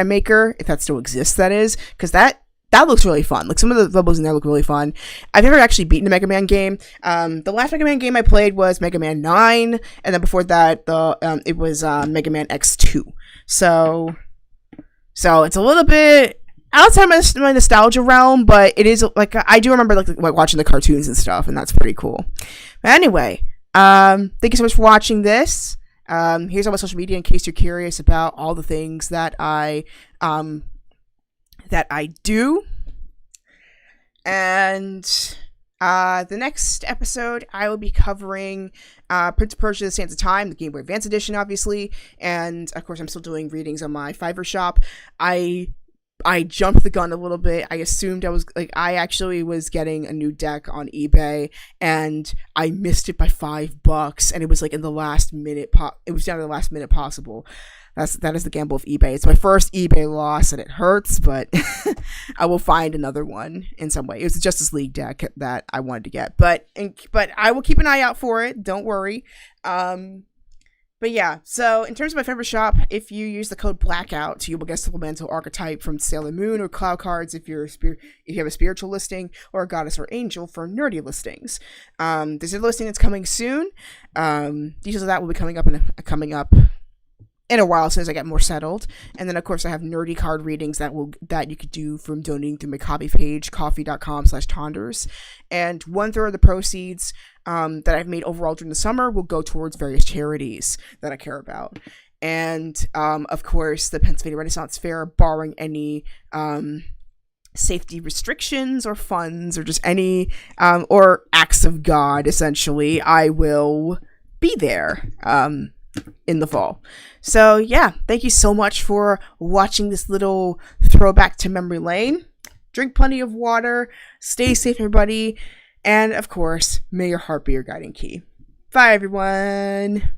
Maker, if that still exists. That is, because that looks really fun. Like some of the levels in there look really fun. I've never actually beaten a Mega Man game. The last Mega Man game I played was Mega Man 9, and then before that, it was Mega Man X2. So it's a little bit outside my nostalgia realm, but it is like I do remember like watching the cartoons and stuff, and that's pretty cool. But anyway, thank you so much for watching this. Here's all my social media in case you're curious about all the things that I do. And the next episode, I will be covering Prince of Persia: The Sands of Time, the Game Boy Advance edition, obviously. And of course, I'm still doing readings on my Fiverr shop. I jumped the gun a little bit. I assumed I actually was getting a new deck on eBay, and I missed it by $5, and it was like in the last minute. It was down to the last minute possible. That is the gamble of eBay. It's my first eBay loss, and it hurts, but I will find another one in some way. It was a Justice League deck that I wanted to get, but I will keep an eye out for it. Don't worry. But yeah, so in terms of my favorite shop, if you use the code BLACKOUT, you will get supplemental archetype from Sailor Moon or Cloud cards if you have a spiritual listing, or a goddess or angel for nerdy listings. There's a listing that's coming soon. Details of that will be coming up in a while as soon as I get more settled. And then of course I have nerdy card readings that you could do from donating through my Ko-fi page, ko-fi.com/Tonders. And 1/3 of the proceeds that I've made overall during the summer will go towards various charities that I care about. And of course the Pennsylvania Renaissance Fair, barring any safety restrictions or funds or just any or acts of God, essentially, I will be there in the fall. So yeah, thank you so much for watching this little throwback to memory lane. Drink plenty of water, stay safe everybody, And of course, may your heart be your guiding key. Bye, everyone.